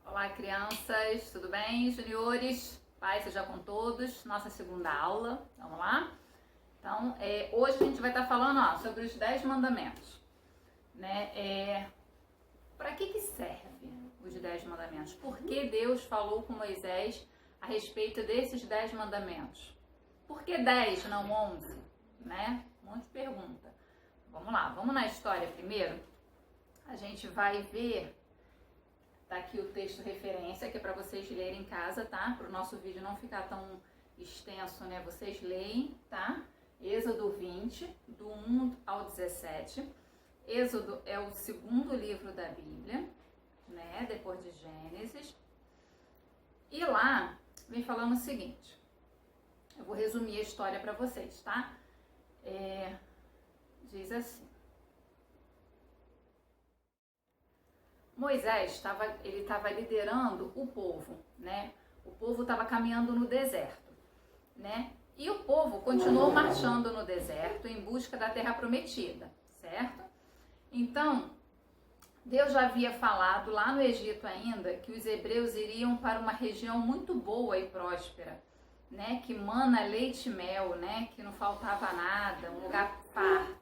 Olá, crianças, tudo bem? Juniores, paz seja com todos. Nossa segunda aula, vamos lá? Então, hoje a gente vai estar falando sobre os 10 mandamentos, né? Para que serve os 10 mandamentos? Por que Deus falou com Moisés a respeito desses 10 mandamentos? Por que 10, não 11? Né? Um monte de pergunta. Vamos lá, vamos na história primeiro. A gente vai ver... Tá aqui o texto referência, que é para vocês lerem em casa, tá? Para o nosso vídeo não ficar tão extenso, né? Vocês leem, tá? Êxodo 20, do 1 ao 17. Êxodo é o segundo livro da Bíblia, né? Depois de Gênesis. E lá vem falando o seguinte. Eu vou resumir a história para vocês, tá? Diz assim. Moisés estava liderando o povo, né? O povo estava caminhando no deserto, né? E o povo continuou marchando no deserto em busca da terra prometida, certo? Então, Deus já havia falado lá no Egito ainda que os hebreus iriam para uma região muito boa e próspera, né? Que mana leite e mel, né? Que não faltava nada, um lugar farto.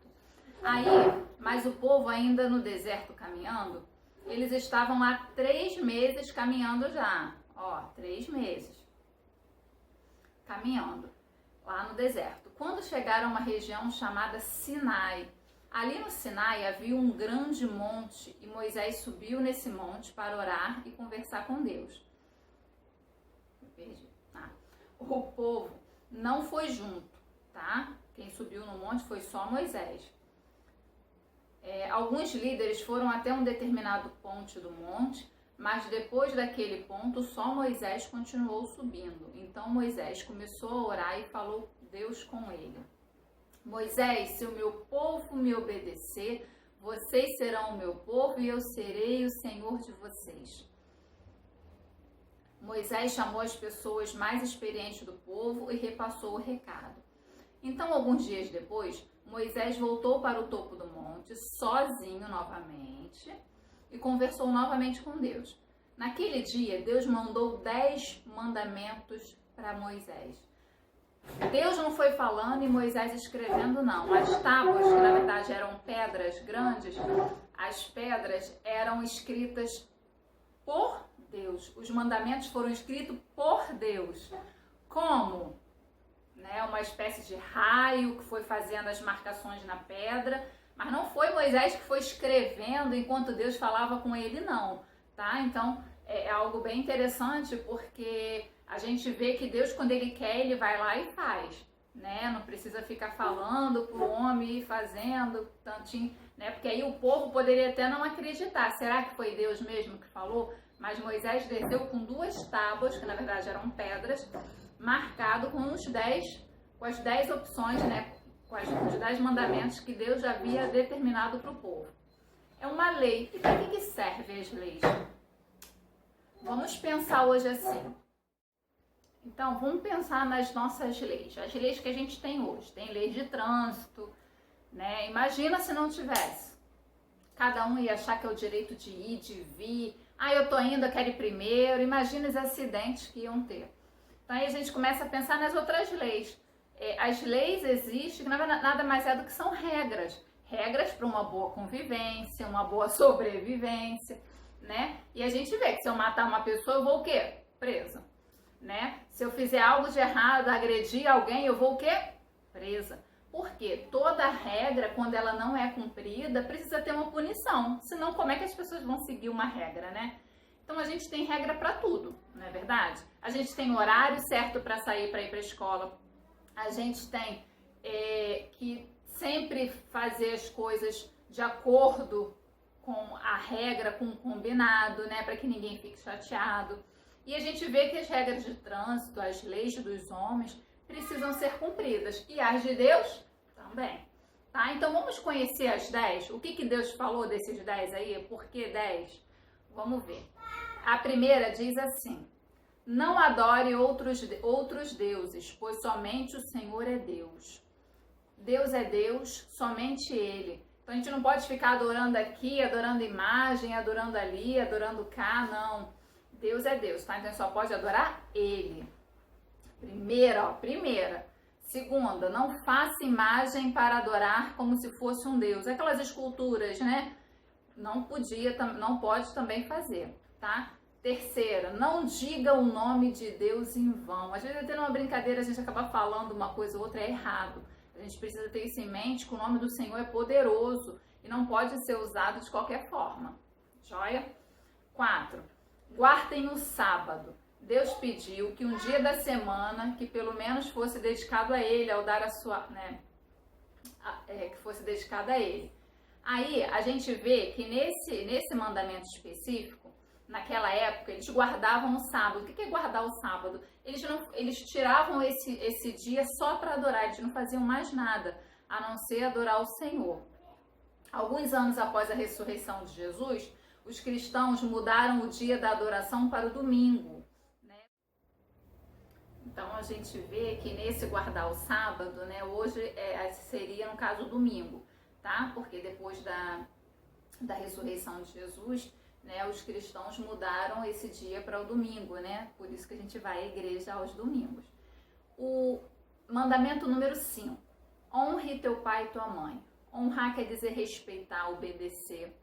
Mas o povo ainda no deserto caminhando, eles estavam há 3 meses caminhando já, 3 meses caminhando lá no deserto. Quando chegaram a uma região chamada Sinai, ali no Sinai havia um grande monte e Moisés subiu nesse monte para orar e conversar com Deus. O povo não foi junto, tá? Quem subiu no monte foi só Moisés. Alguns líderes foram até um determinado ponto do monte, mas depois daquele ponto só Moisés continuou subindo. Então Moisés começou a orar e falou Deus com ele. Moisés, se o meu povo me obedecer, vocês serão o meu povo e eu serei o Senhor de vocês. Moisés chamou as pessoas mais experientes do povo e repassou o recado. Então, alguns dias depois, Moisés voltou para o topo do monte, sozinho novamente, e conversou novamente com Deus. Naquele dia, Deus mandou 10 mandamentos para Moisés. Deus não foi falando e Moisés escrevendo, não. As tábuas, que na verdade eram pedras grandes, as pedras eram escritas por Deus. Os mandamentos foram escritos por Deus. Como? Uma espécie de raio que foi fazendo as marcações na pedra, mas não foi Moisés que foi escrevendo enquanto Deus falava com ele, não, tá? Então, é algo bem interessante, porque a gente vê que Deus, quando ele quer, ele vai lá e faz, né? Não precisa ficar falando pro homem e fazendo tantinho, né? Porque aí o povo poderia até não acreditar, será que foi Deus mesmo que falou? Mas Moisés desceu com 2 tábuas, que na verdade eram pedras, marcado com as 10 opções, né? Com os 10 mandamentos que Deus já havia determinado para o povo. É uma lei. E para que servem as leis? Vamos pensar hoje assim. Então, vamos pensar nas nossas leis. As leis que a gente tem hoje. Tem lei de trânsito, né? Imagina se não tivesse. Cada um ia achar que é o direito de ir, de vir. Eu tô indo, eu quero ir primeiro. Imagina os acidentes que iam ter. Então aí a gente começa a pensar nas outras leis. As leis existem, que nada mais é do que são regras. Regras para uma boa convivência, uma boa sobrevivência, né? E a gente vê que se eu matar uma pessoa, eu vou o quê? Presa, né? Se eu fizer algo de errado, agredir alguém, eu vou o quê? Presa. Porque toda regra, quando ela não é cumprida, precisa ter uma punição. Senão, como é que as pessoas vão seguir uma regra, né? Então, a gente tem regra para tudo, não é verdade? A gente tem horário certo para sair, para ir para a escola. A gente tem que sempre fazer as coisas de acordo com a regra, com o combinado, né? Para que ninguém fique chateado. E a gente vê que as regras de trânsito, as leis dos homens, precisam ser cumpridas. E as de Deus também. Tá? Então, vamos conhecer as 10? O que Deus falou desses 10 aí? Por que 10? Vamos ver. A primeira diz assim: não adore outros deuses, pois somente o Senhor é Deus. Deus é Deus, somente Ele. Então a gente não pode ficar adorando aqui, adorando imagem, adorando ali, adorando cá, não. Deus é Deus, tá? Então só pode adorar Ele. Primeira. Segunda, não faça imagem para adorar como se fosse um Deus. Aquelas esculturas, né? Não pode também fazer, tá? Terceira, não diga o nome de Deus em vão. Às vezes até numa brincadeira a gente acaba falando uma coisa ou outra, é errado. A gente precisa ter isso em mente, que o nome do Senhor é poderoso e não pode ser usado de qualquer forma. Joia? 4. Guardem o sábado. Deus pediu que um dia da semana, que pelo menos fosse dedicado a Ele, ao dar a sua, né, que fosse dedicado a Ele. Aí a gente vê que nesse mandamento específico, naquela época, eles guardavam o sábado. O que é guardar o sábado? Eles tiravam esse dia só para adorar, eles não faziam mais nada, a não ser adorar o Senhor. Alguns anos após a ressurreição de Jesus, os cristãos mudaram o dia da adoração para o domingo. Né? Então a gente vê que nesse guardar o sábado, né, hoje seria no caso o domingo, tá? Porque depois da ressurreição de Jesus, né, os cristãos mudaram esse dia para o domingo, né? Por isso que a gente vai à igreja aos domingos. O mandamento número 5. Honre teu pai e tua mãe. Honrar quer dizer respeitar, obedecer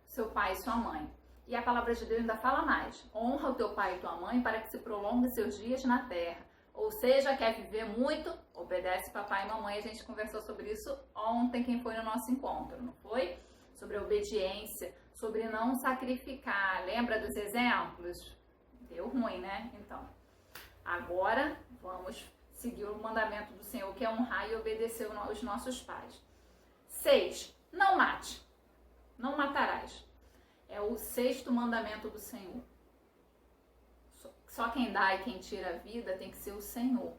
seu pai e sua mãe. E a palavra de Deus ainda fala mais. Honra o teu pai e tua mãe para que se prolongue seus dias na terra. Ou seja, quer viver muito? Obedece papai e mamãe. A gente conversou sobre isso ontem, quem foi no nosso encontro, não foi? Sobre a obediência, sobre não sacrificar. Lembra dos exemplos? Deu ruim, né? Então, agora vamos seguir o mandamento do Senhor, que é honrar e obedecer os nossos pais. 6. Não mate. Não matarás. É o 6º mandamento do Senhor. Só quem dá e quem tira a vida tem que ser o Senhor,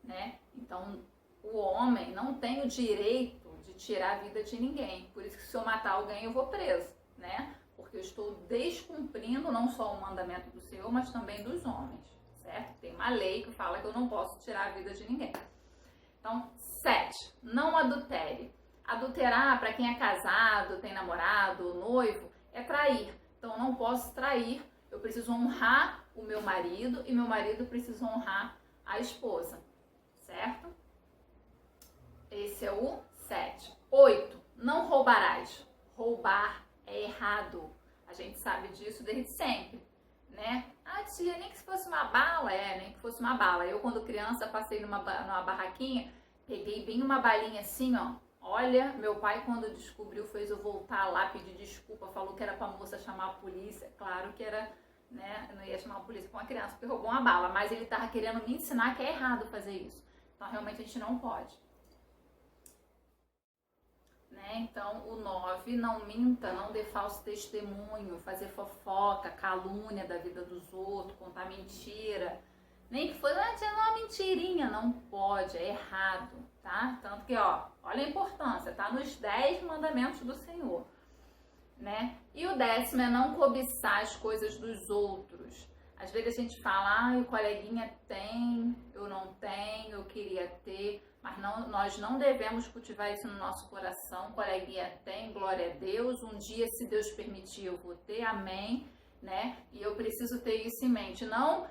né? Então, o homem não tem o direito de tirar a vida de ninguém. Por isso que se eu matar alguém, eu vou preso, né? Porque eu estou descumprindo não só o mandamento do Senhor, mas também dos homens, certo? Tem uma lei que fala que eu não posso tirar a vida de ninguém. Então, 7. Não adultere. Adulterar, para quem é casado, tem namorado, noivo, é trair. Então, eu não posso trair. Eu preciso honrar o meu marido e meu marido precisa honrar a esposa, certo? Esse é o 7. 8. Não roubarás. Roubar é errado. A gente sabe disso desde sempre, né? Ah, tia, nem que fosse uma bala. Nem que fosse uma bala. Eu, quando criança, passei numa barraquinha, peguei bem uma balinha assim, ó. Olha, meu pai, quando descobriu, fez eu voltar lá, pedir desculpa, falou que era pra moça chamar a polícia. Claro que era, né? Eu não ia chamar a polícia com uma criança porque roubou uma bala, mas ele tava querendo me ensinar que é errado fazer isso. Então, realmente, a gente não pode. Né? Então, o 9, não minta, não dê falso testemunho, fazer fofoca, calúnia da vida dos outros, contar mentira. Nem que for uma mentirinha, não pode, é errado, tá? Tanto que, ó, olha a importância, tá nos 10 mandamentos do Senhor, né? E o 10º é não cobiçar as coisas dos outros. Às vezes a gente fala, o coleguinha tem, eu não tenho, eu queria ter, mas nós não devemos cultivar isso no nosso coração. O coleguinha tem, glória a Deus, um dia, se Deus permitir, eu vou ter, amém, né? E eu preciso ter isso em mente, não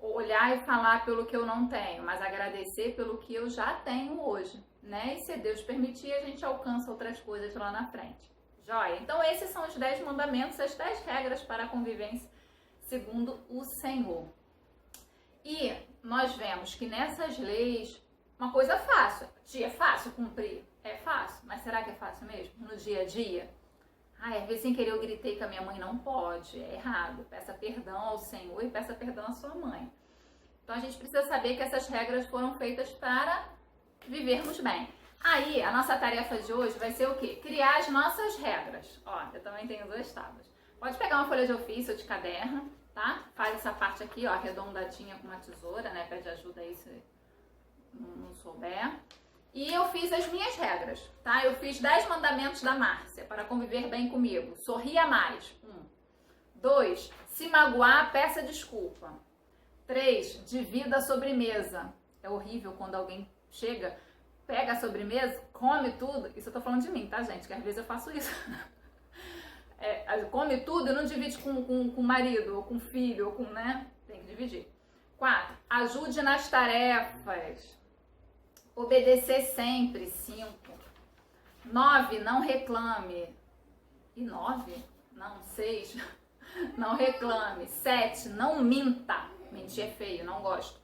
olhar e falar pelo que eu não tenho, mas agradecer pelo que eu já tenho hoje, né? E se Deus permitir, a gente alcança outras coisas lá na frente. Joia? Então esses são os 10 mandamentos, as 10 regras para a convivência segundo o Senhor. E nós vemos que nessas leis, uma coisa fácil. Tia, é fácil cumprir? É fácil, mas será que é fácil mesmo? No dia a dia? Às vezes sem querer eu gritei com a minha mãe, não pode, é errado. Peça perdão ao Senhor e peça perdão à sua mãe. Então a gente precisa saber que essas regras foram feitas para vivermos bem. Aí a nossa tarefa de hoje vai ser o quê? Criar as nossas regras. Ó, eu também tenho 2 tábuas. Pode pegar uma folha de ofício ou de caderno, tá? Faz essa parte aqui, ó, arredondadinha com uma tesoura, né? Pede ajuda aí se não souber. E eu fiz as minhas regras, tá? Eu fiz 10 mandamentos da Márcia para conviver bem comigo. Sorria mais. 1. 2. Se magoar, peça desculpa. 3. Divida a sobremesa. É horrível quando alguém chega, pega a sobremesa, come tudo. Isso eu tô falando de mim, tá, gente? Que às vezes eu faço isso. come tudo e não divide com o marido, ou com o filho, ou com, né? Tem que dividir. 4. Ajude nas tarefas. Obedecer sempre. 5. 9. Não reclame. E 9? Não, 6. Não reclame. 7. Não minta. Mentir é feio, não gosto.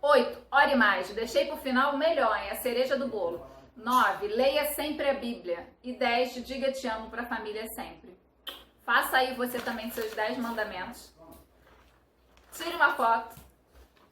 8. Ore mais. Deixei pro final o melhor, é a cereja do bolo. 9. Leia sempre a Bíblia. E 10. Diga te amo pra família sempre. Faça aí você também seus 10 mandamentos. Tire uma foto,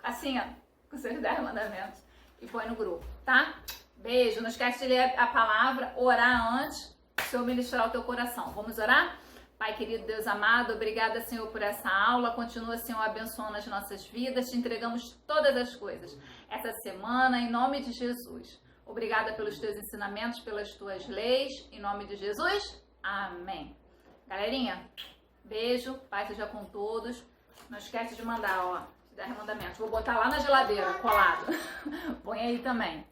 assim, ó, com seus 10 mandamentos e põe no grupo, tá? Beijo. Não esquece de ler a palavra, orar antes, se eu ministrar o teu coração. Vamos orar? Pai querido, Deus amado, obrigada, Senhor, por essa aula. Continua, Senhor, abençoando as nossas vidas. Te entregamos todas as coisas essa semana, em nome de Jesus. Obrigada pelos teus ensinamentos, pelas tuas leis. Em nome de Jesus, amém. Galerinha, beijo, paz seja com todos. Não esquece de mandar, ó, 10 mandamentos. Vou botar lá na geladeira, colado. Põe aí também.